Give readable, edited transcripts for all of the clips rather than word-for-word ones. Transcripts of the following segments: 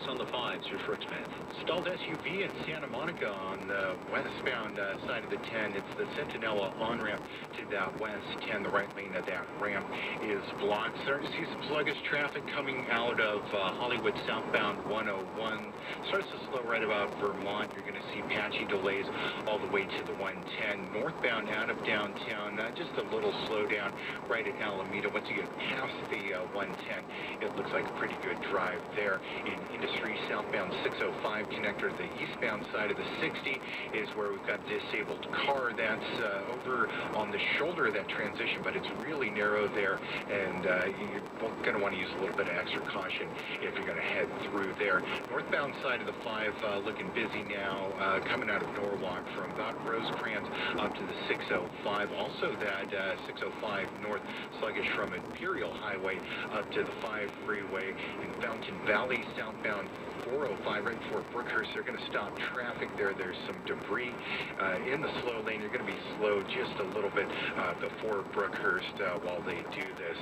What's on the 5s? Here's Rick Smith. Stalled SUV in Santa Monica on the westbound side of the 10. It's the Centinela on-ramp to that west 10. The right lane of that ramp is blocked. Starting to see some sluggish traffic coming out of Hollywood southbound 101. Starts to slow right about Vermont. You're going to see patchy delays all the way to the 110. Northbound out of downtown, just a little slowdown right at Alameda. Once you get past the 110, it looks like a pretty good drive there. In Industry, southbound 605 connector, the eastbound side of the 60 is where we've got a disabled car. That's over on the shoulder of that transition, but it's really narrow there, and you're going to want to use a little bit of extra caution if you're going to head through there. Northbound side of the 5 looking busy now, coming out of Norwalk from about Rosecrans up to the 605. Also that 605 north sluggish from Imperial Highway up to the 5 freeway. In Fountain Valley, southbound 405 right before Brookhurst, they're going to stop traffic there. There's some debris in the slow lane. You're going to be slow just a little bit before Brookhurst while they do this.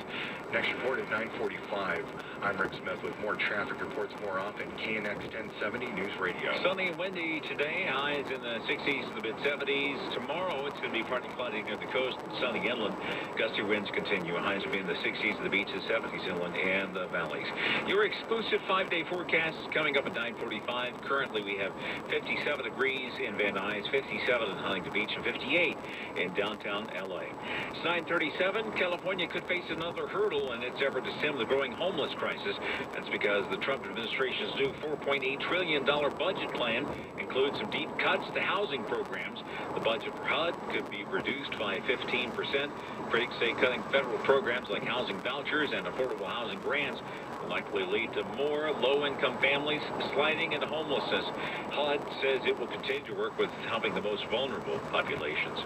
Next report at 9:45. I'm Rick Smith with more traffic reports more often. KNX 1070 News Radio. Sunny and windy today. Highs in the 60s to the mid-70s. Tomorrow it's going to be partly cloudy near the coast, sunny inland. Gusty winds continue. Highs will be in the 60s to the beaches, 70s inland, and the valleys. Your exclusive 5-day forecast is coming up at 9:45. Currently we have 57 degrees in Van Nuys, 57 in Huntington Beach, and 58 in downtown LA. It's 9:37. California could face another hurdle in its effort to stem the growing homeless crisis. That's because the Trump administration's new $4.8 trillion budget plan includes some deep cuts to housing programs. The budget for HUD could be reduced by 15%. Critics say cutting federal programs like housing vouchers and affordable housing grants will likely lead to more low-income families sliding into homelessness. HUD says it will continue to work with helping the most vulnerable populations.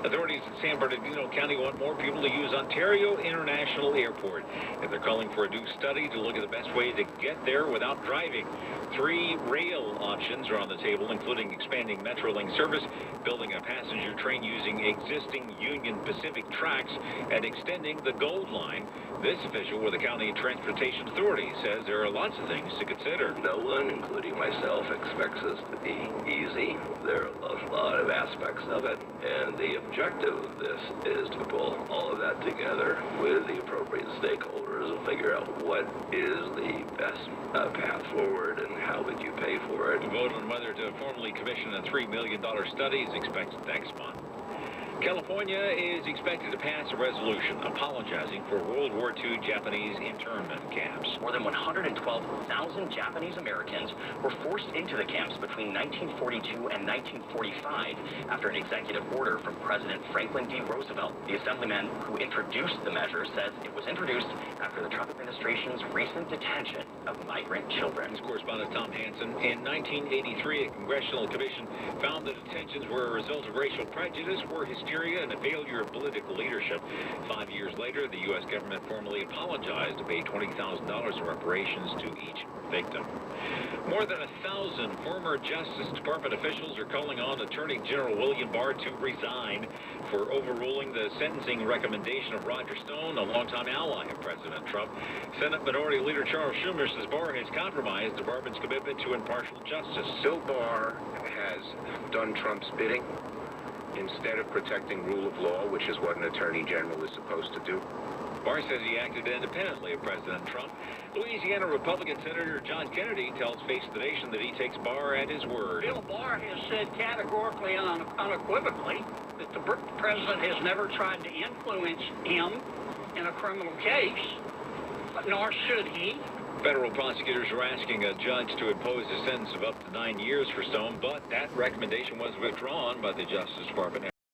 Authorities in San Bernardino County want more people to use Ontario International Airport, and they're calling for a new study to look at the best way to get there without driving. 3 rail options are on the table, including expanding Metrolink service, building a passenger train using existing Union Pacific tracks, and extending the Gold Line. This official with the County Transportation Authority says there are lots of things to consider. No one, including myself, expects this to be easy. There are a lot of aspects of it, and the objective of this is to pull all of that together with the appropriate stakeholders and figure out what is the best path forward and how would you pay for it. The vote on whether to formally commission a $3 million study is expected next month. California is expected to pass a resolution apologizing for World War II Japanese internment camps. More than 112,000 Japanese Americans were forced into the camps between 1942 and 1945 after an executive order from President Franklin D. Roosevelt. The assemblyman who introduced the measure says it was introduced after the Trump administration's recent detention of migrant children. News correspondent Tom Hansen. In 1983, a congressional commission found that detentions were a result of racial prejudice, war hysteria, and a failure of political leadership. 5 years later, the U.S. government formally apologized to pay $20,000 in reparations to each victim. More than 1,000 former Justice Department officials are calling on Attorney General William Barr to resign for overruling the sentencing recommendation of Roger Stone, a longtime ally of President Trump. Senate Minority Leader Charles Schumer says Barr has compromised the department's commitment to impartial justice. Bill Barr has done Trump's bidding instead of protecting rule of law, which is what an attorney general is supposed to do. Barr says he acted independently of President Trump. Louisiana Republican Senator John Kennedy tells Face the Nation that he takes Barr at his word. Bill Barr has said categorically and unequivocally that the president has never tried to influence him in a criminal case, nor should he. Federal prosecutors are asking a judge to impose a sentence of up to 9 years for Stone, but that recommendation was withdrawn by the Justice Department.